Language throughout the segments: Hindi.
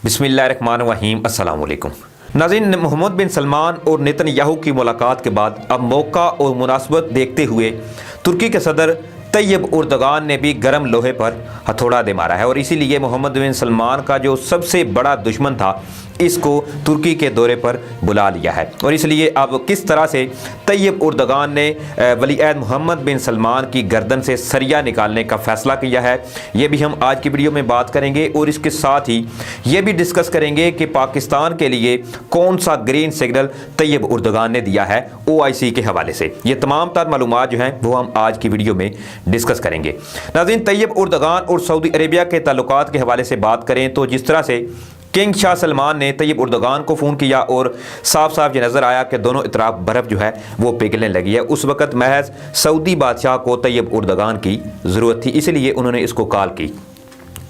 बिस्मिल्लाहिर्रहमानिर्रहीम अस्सलाम वालेकुम। नाज़रीन, मोहम्मद बिन सलमान और नेतन्याहू की मुलाकात के बाद अब मौका और मुनासबत देखते हुए तुर्की के सदर तैयब उर्दगान ने भी गर्म लोहे पर हथौड़ा दे मारा है और इसीलिए मोहम्मद बिन सलमान का जो सबसे बड़ा दुश्मन था इसको तुर्की के दौरे पर बुला लिया है। और इसलिए अब किस तरह से तैयब उर्दगान ने वलीअहद मोहम्मद बिन सलमान की गर्दन से सरिया निकालने का फ़ैसला किया है, ये भी हम आज की वीडियो में बात करेंगे। और इसके साथ ही ये भी डिस्कस करेंगे कि पाकिस्तान के लिए कौन सा ग्रीन सिग्नल तैयब उर्दगान ने दिया है OIC के हवाले से। ये तमाम तर मालूमात जो हैं वो हम आज की वीडियो में डिस्कस करेंगे। नाज़रीन, तैयब उर्दगान और सऊदी अरेबिया के ताल्लुकात के हवाले से बात करें तो जिस तरह से किंग शाह सलमान ने तैयब उर्दगान को फ़ोन किया और साफ साफ ये नज़र आया कि दोनों इतराफ बर्फ़ जो है वो पिघलने लगी है। उस वक़्त महज सऊदी बादशाह को तैयब उर्दगान की ज़रूरत थी, इसलिए उन्होंने इसको कॉल की।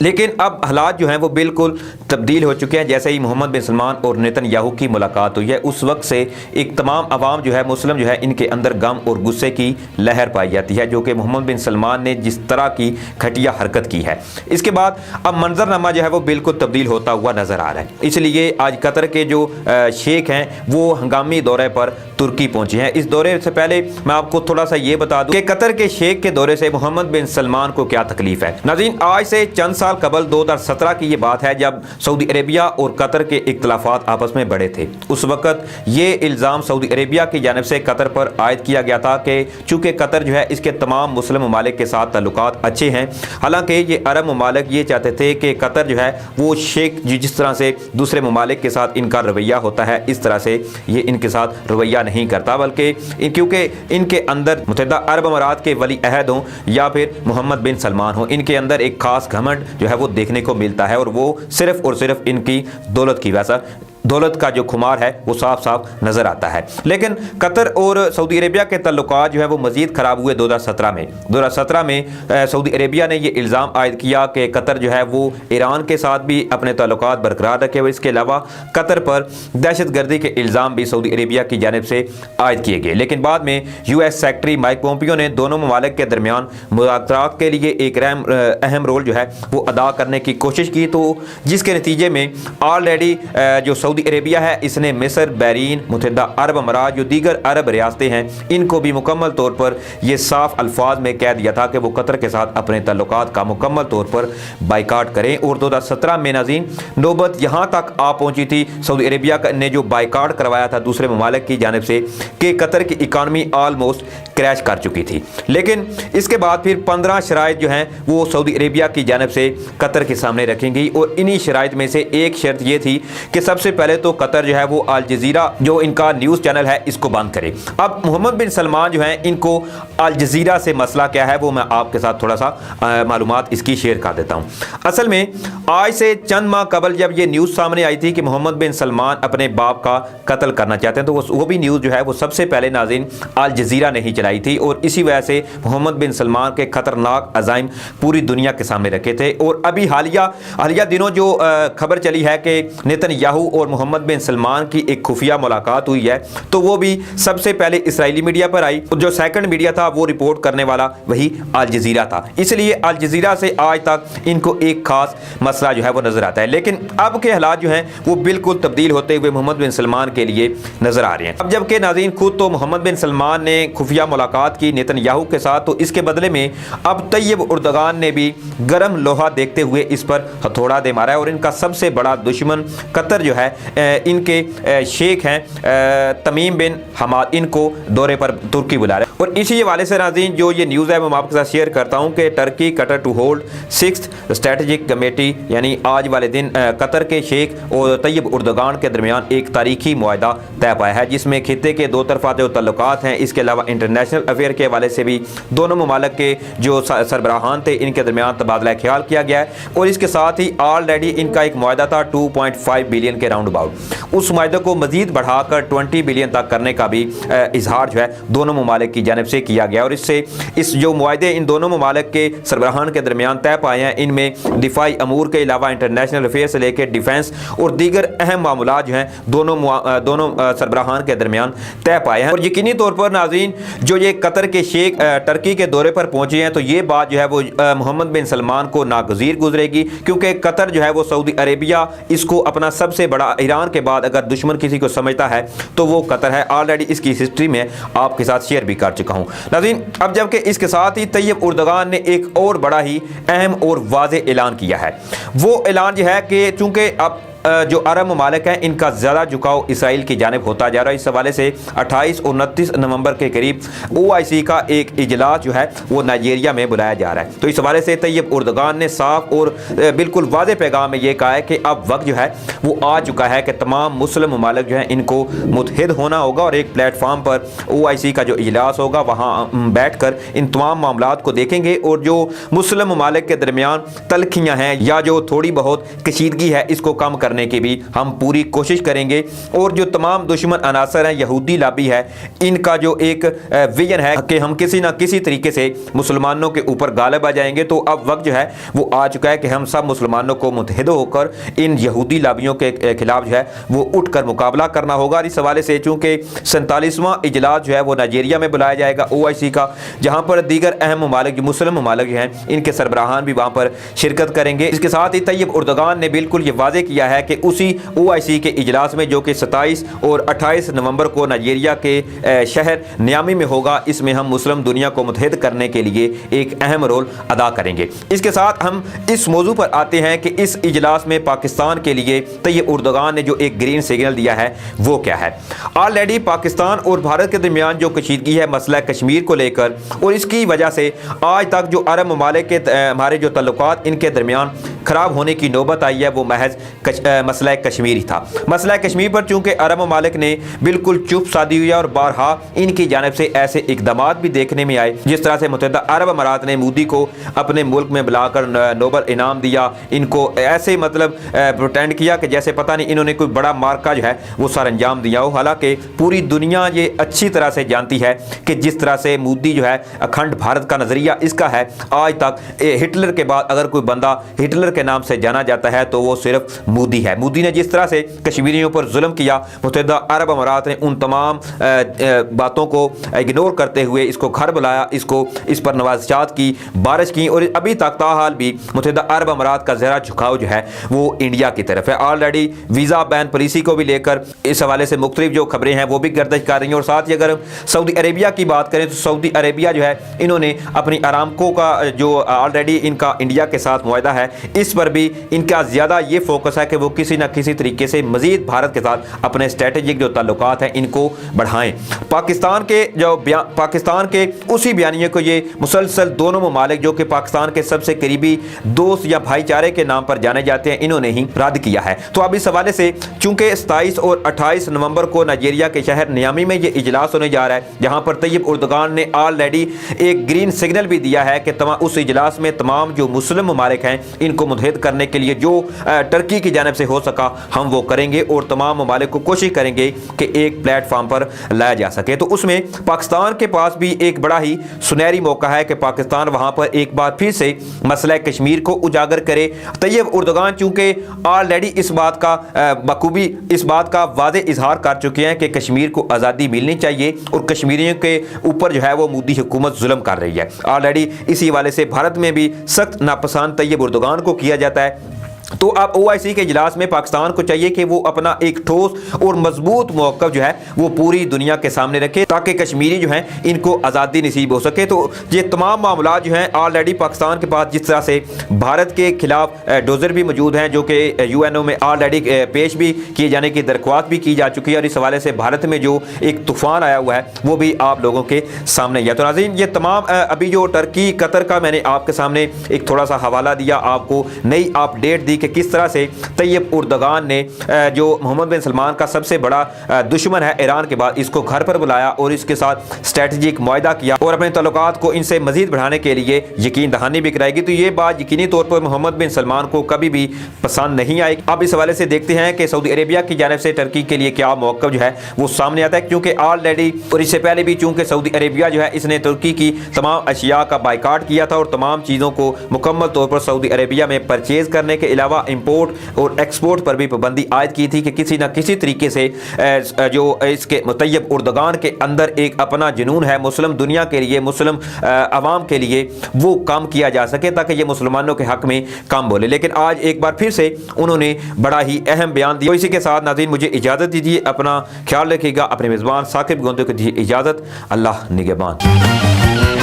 लेकिन अब हालात जो हैं वो बिल्कुल तब्दील हो चुके हैं। जैसे ही मोहम्मद बिन सलमान और नेतन्याहू की मुलाकात हुई है उस वक्त से एक तमाम अवाम जो है मुस्लिम जो है इनके अंदर गम और गुस्से की लहर पाई जाती है, जो कि मोहम्मद बिन सलमान ने जिस तरह की घटिया हरकत की है। इसके बाद अब मंजरनामा जो है वो बिल्कुल तब्दील होता हुआ नज़र आ रहा है। इसलिए आज कतर के जो शेख हैं वो हंगामी दौरे पर तुर्की पहुंचे हैं। इस दौरे से पहले मैं आपको थोड़ा सा ये बता दूं कि कतर के शेख के दौरे से मोहम्मद बिन सलमान को क्या तकलीफ है। नाज़रीन, आज से चंद साल कबल 2017 की ये बात है जब सऊदी अरेबिया और कतर के इख्तलाफात आपस में बढ़े थे। उस वक़्त ये इल्ज़ाम सऊदी अरेबिया की जानिब से कतर पर आयद किया गया था कि चूँकि कतर जो है इसके तमाम मुस्लिम ममालिक के साथ ताल्लुकात अच्छे हैं। हालांकि ये अरब ममालिक ये चाहते थे कि कतर जो है वो शेख जिस तरह से दूसरे ममालिक के साथ इनका रवैया होता है इस तरह से ये इनके साथ रवैया नहीं करता, बल्कि क्योंकि इनके अंदर मुत्तहिदा अरब अमारात के वली अहद हों या फिर मोहम्मद बिन सलमान हो, इनके अंदर एक खास घमंड जो है वो देखने को मिलता है और वो सिर्फ और सिर्फ इनकी दौलत की वजह से दौलत का जो खुमार है वो साफ साफ नज़र आता है। लेकिन कतर और सऊदी अरेबिया के ताल्लुकात जो है वो मज़ीद ख़राब हुए 2017 में सऊदी अरेबिया ने ये इल्ज़ाम आयद किया कि कतर जो है वो ईरान के साथ भी अपने ताल्लुकात बरकरार रखे हुए। इसके अलावा कतर पर दहशतगर्दी के इल्ज़ाम भी सऊदी अरेबिया की जानिब से आयद किए गए। लेकिन बाद में US सेक्रेटरी माइक पोम्पियो ने दोनों ममालिक के दरमियान मुज़ाकरात के लिए एक अहम रोल जो है वो अदा करने की कोशिश की, तो जिसके नतीजे में ऑलरेडी जो सऊदी अरेबिया है इसने मिस्र, बहरीन, मुत्तहिदा अरब अमारात जो दीगर अरब रियासतें हैं इनको भी मुकम्मल तौर पर यह साफ अल्फाज में कह दिया था कि वो कतर के साथ अपने ताल्लुकात का मुकम्मल तौर पर बाइकाट करें। और 2017 में नाज़रीन नौबत यहाँ तक आ पहुँची थी सऊदी अरेबिया ने जो बाइकाट करवाया था दूसरे ममालिक की जानिब से कि कतर की इकानमी आलमोस्ट क्रैश कर चुकी थी। लेकिन इसके बाद फिर 15 शराइत जो हैं वो सऊदी अरेबिया की जानिब से कतर के सामने रखी गई और इन्हीं शराइत में से एक शर्त ये थी कि सबसे पहले तो कतर जो है वो अल जज़ीरा जो इनका न्यूज़ चैनल है इसको बंद करे। अब मोहम्मद बिन सलमान जो है इनको अल जज़ीरा से मसला क्या है वो मैं आपके साथ थोड़ा सा मालूमात इसकी शेयर कर देता हूँ। असल में आज से चंद माह कबल जब ये न्यूज़ सामने आई थी कि मोहम्मद बिन सलमान अपने बाप का कत्ल करना चाहते हैं तो वो भी न्यूज़ जो है वो सबसे पहले नाज़रीन अल जज़ीरा ने ही चलाई थी और इसी वजह से मोहम्मद बिन सलमान के खतरनाक अज़ाइम पूरी दुनिया के सामने रखे थे। और अभी हालिया दिनों जो खबर चली है कि नेतन्याहू और मोहम्मद बिन सलमान की एक खुफिया मुलाकात हुई है तो वो भी सबसे पहले इस्राएली मीडिया पर आई और जो सेकंड मीडिया था वो रिपोर्ट करने वाला वही अल जज़ीरा था। इसलिए अल जज़ीरा से आज तक इनको एक खास मसला जो है वो नज़र आता है। लेकिन अब के हालात जो हैं वो बिल्कुल तब्दील होते हुए मोहम्मद बिन सलमान के लिए नज़र आ रहे हैं। अब जबकि नाज़रीन खुद तो मोहम्मद बिन सलमान ने खुफिया मुलाकात की नेतन्याहू के साथ, तो इसके बदले में अब तैयब उर्दगान ने भी गर्म लोहा देखते हुए इस पर हथौड़ा दे मारा है और इनका सबसे बड़ा दुश्मन कतर जो है इनके शेख हैं तमीम बिन हमाद, इनको दौरे पर तुर्की बुला रहे हैं। और इसी हवाले से नाज़रीन जो ये न्यूज़ है मैं आपके साथ शेयर करता हूँ कि Turkey Qatar to hold 6th strategic committee यानी आज वाले दिन कतर के शेख और तैयब उर्दगान के दरमियान एक तारीखी मुआहदा तय पाया है जिसमें खित्ते के दो तरफा जो तल्लुकात हैं इसके अलावा इंटरनेशनल अफेयर के हवाले से भी दोनों ममालिक के जो सरबराहान थे इनके दरमियान तबादला ख्याल किया गया है। और इसके साथ ही ऑलरेडी इनका एक मुआहदा था 2.5 बिलियन के राउंड अबाउट, उस माहे को मजीद बढ़ाकर 20 बिलियन तक करने का भी इजहार जो है दोनों ममालिक की जानिब से किया गया। और इससे इस जो मुआहदे इन दोनों ममालिक के सरबराहान के दरमियान तय पाए हैं, इनमें दिफाई अमूर के अलावा इंटरनेशनल अफेयर से लेकर डिफेंस और दीगर अहम मामलात जो हैं दोनों सरबराहान के दरमियान तय पाए हैं। और यकीनी तौर पर नाज़रीन, जो ये कतर के शेख टर्की के दौरे पर पहुंचे हैं, तो ये बात जो है वो मोहम्मद बिन सलमान को नागज़ीर गुजरेगी, क्योंकि कतर जो है वो सऊदी अरेबिया इसको अपना सबसे बड़ा, ईरान के बाद अगर दुश्मन किसी को समझता है तो वो कतर है। ऑलरेडी इसकी हिस्ट्री में आपके साथ शेयर भी कर चुका हूँ नाज़रीन। अब जबकि इसके साथ ही तैयब उर्दगान ने एक और बड़ा ही अहम और वाज़ेह ऐलान किया है। वो ऐलान जो है कि चूँकि अब जो अरब ममालिक हैं इनका ज़्यादा झुकाव इसराइल की जानिब होता जा रहा है। इस हवाले से 28 और 29 नवंबर के करीब OIC का एक इजलास जो है वो नाइजीरिया में बुलाया जा रहा है। तो इस हवाले से तैयब उर्दगान ने साफ और बिल्कुल वाज़ेह पैगाम में ये कहा है कि अब वक्त जो है वो आ चुका है कि तमाम मुस्लिम ममालिक जो हैं इनको मुत्तहिद होना होगा और एक प्लेटफार्म पर OIC का जो इजलास होगा वहाँ बैठ कर इन तमाम मामलात को देखेंगे और जो मुस्लिम ममालिक के दरमियान तलखियाँ हैं या जो थोड़ी बहुत कशीदगी है इसको कम करने की भी हम पूरी कोशिश करेंगे। और जो तमाम दुश्मन अनासर हैं, यहूदी लाबी है, इनका जो एक विजन है कि हम किसी ना किसी तरीके से मुसलमानों के ऊपर गालिब आ जाएंगे, तो अब वक्त जो है वो आ चुका है कि हम सब मुसलमानों को मुत्तहिद होकर इन यहूदी लाबियों के खिलाफ जो है वो उठकर मुकाबला करना होगा। इस हवाले से चूँकि 47वां इजलास जो है वो नाइजीरिया में बुलाया जाएगा OIC का, जहाँ पर दीगर अहम ममालिक जो मुस्लिम ममालिक हैं इनके सरबराहान भी वहाँ पर शिरकत करेंगे। इसके साथ ही तैयब उर्दगान ने बिल्कुल ये वाज़ेह किया है कि उसी OIC के इजलास में जो कि 27 और 28 नवंबर को नाइजीरिया के शहर नियामी में होगा, इसमें हम मुस्लिम दुनिया को मुत्तहिद करने के लिए एक अहम रोल अदा करेंगे। इसके साथ हम इस मौजू पर आते हैं कि इस इजलास में पाकिस्तान के लिए तैयब उर्दगान ने जो एक ग्रीन सिग्नल दिया है वो क्या है। ऑलरेडी पाकिस्तान और भारत के दरमियान जो कशीदगी है मसला कश्मीर को लेकर, और इसकी वजह से आज तक जो अरब ममालिक के हमारे जो तल्लुकात इनके दरमियान ख़राब होने की नौबत आई है, वो महज मसला कश्मीर ही था। मसला कश्मीर पर चूँकि अरब ममालिक ने बिल्कुल चुप साधी हुई है और बारहा इनकी जानिब से ऐसे इकदाम भी देखने में आए, जिस तरह से मुत्तहिदा अरब अमारात ने मोदी को अपने मुल्क में बुलाकर नोबल इनाम दिया, इनको ऐसे मतलब प्रोटेंड किया कि जैसे पता नहीं इन्होंने कोई बड़ा मार्का जो है वो सर अंजाम दिया हो। हालांकि पूरी दुनिया ये अच्छी तरह से जानती है कि जिस तरह से मोदी जो है अखंड भारत का नज़रिया इसका है, आज तक हिटलर के बाद अगर कोई बंदा हिटलर के नाम से जाना जाता है तो वो सिर्फ मोदी है। मोदी ने जिस तरह से कश्मीरियों पर जुल्म किया, मुत्तहिदा अरब अमारात ने उन तमाम बातों को इग्नोर करते हुए इसको घर बुलाया, इस पर नवाज़ात की बारिश की, और अभी तक ताहाल भी मुत्तहिदा अरब अमारात का ज़रा झुकाव जो है वो इंडिया की तरफ है। ऑलरेडी वीज़ा बैन पॉलिसी को भी लेकर इस हवाले से मुख्तलिफ जो खबरें हैं वो भी गर्दिश कर रही हैं। और साथ ही अगर सऊदी अरेबिया की बात करें तो सऊदी अरेबिया जो है इन्होंने अपनी अरामको का जो ऑलरेडी इनका इंडिया के साथ मुआहदा है, इस पर भी इनका ज़्यादा ये फोकस है कि वो किसी न किसी तरीके से मज़ीद भारत के साथ अपने स्ट्रेटेजिक जो ताल्लुकात हैं इनको बढ़ाएं। पाकिस्तान के उसी बयानिए को ये मुसलसल दोनों ममालिक जो कि पाकिस्तान के सबसे करीबी दोस्त या भाईचारे के नाम पर जाने जाते हैं, इन्होंने ही रद्द किया है। तो अब इस हवाले से चूँकि 27 और 28 नवंबर को नाइजीरिया के शहर नियामी में ये इजलास होने जा रहा है, जहाँ पर तैयब उर्दगान ने ऑलरेडी एक ग्रीन सिग्नल भी दिया है कि उस इजलास में तमाम जो मुस्लिम ममालिक हैं इनको मुत्तहिद करने के लिए जो टर्की की जानिब से हो सका हम वो करेंगे और तमाम ममालिक को कोशिश करेंगे कि एक प्लेटफार्म पर लाया जा सके। तो उसमें पाकिस्तान के पास भी एक बड़ा ही सुनहरी मौका है कि पाकिस्तान वहाँ पर एक बार फिर से मसला कश्मीर को उजागर करे। तैयब उर्दगान चूँकि ऑलरेडी इस बात का बखूबी इस बात का वाज़ेह इजहार कर चुके हैं कि कश्मीर को आज़ादी मिलनी चाहिए और कश्मीरियों के ऊपर जो है वो मोदी हुकूमत जुल्म कर रही है। ऑलरेडी इसी वाले से भारत में भी सख्त नापसंद तैयब उर्दगान को किया जाता है। तो अब OIC के इजलास में पाकिस्तान को चाहिए कि वो अपना एक ठोस और मजबूत मौक़िफ़ जो है वो पूरी दुनिया के सामने रखे ताकि कश्मीरी जो हैं इनको आज़ादी नसीब हो सके। तो ये तमाम मामला जो हैं ऑलरेडी पाकिस्तान के पास जिस तरह से भारत के खिलाफ डोज़र भी मौजूद हैं जो कि UNO में ऑलरेडी पेश भी किए जाने की दरख्वास्त भी की जा चुकी है, और इस हवाले से भारत में जो एक तूफ़ान आया हुआ है वो भी आप लोगों के सामने है। तो नाज़रीन ये तमाम अभी जो टर्की कतर का मैंने आपके सामने एक थोड़ा सा हवाला दिया, आपको नई अपडेट दी कि किस तरह से तैयब उर्दगान ने जो मोहम्मद बिन सलमान का सबसे बड़ा दुश्मन है ईरान के बाद, इसको घर पर बुलाया और इसके साथ स्ट्रेटजिक मुआहदा किया और अपने तल्लुकात को इनसे मजीद बढ़ाने के लिए यकीन दहानी भी कराएगी। तो ये बात यकीनी तौर पर मोहम्मद बिन सलमान को कभी भी पसंद नहीं आएगी। अब इस हवाले से देखते हैं कि सऊदी अरेबिया की जानिब से टर्की के लिए क्या मौक़िफ़ जो है वो सामने आता है, क्योंकि ऑलरेडी और इससे पहले भी चूँकि सऊदी अरेबिया जो है इसने तुर्की की तमाम अशिया का बाइकाट किया था और तमाम चीज़ों को मुकम्मल तौर पर सऊदी अरेबिया में परचेज़ करने के अलावा इंपोर्ट और एक्सपोर्ट पर भी पाबंदी आयद की थी कि किसी न किसी तरीके से जो इसके तैयब उर्दगान के अंदर एक अपना जुनून है मुस्लिम दुनिया के लिए, मुस्लिम अवाम के लिए, वो काम किया जा सके ताकि ये मुसलमानों के हक़ में काम बोले। लेकिन आज एक बार फिर से उन्होंने बड़ा ही अहम बयान दिया। इसी के साथ नाज़रीन मुझे इजाज़त दीजिए, अपना ख्याल रखिएगा, अपने मेज़बान साकिब गोंदे को दीजिए इजाज़त। अल्लाह निगहबान।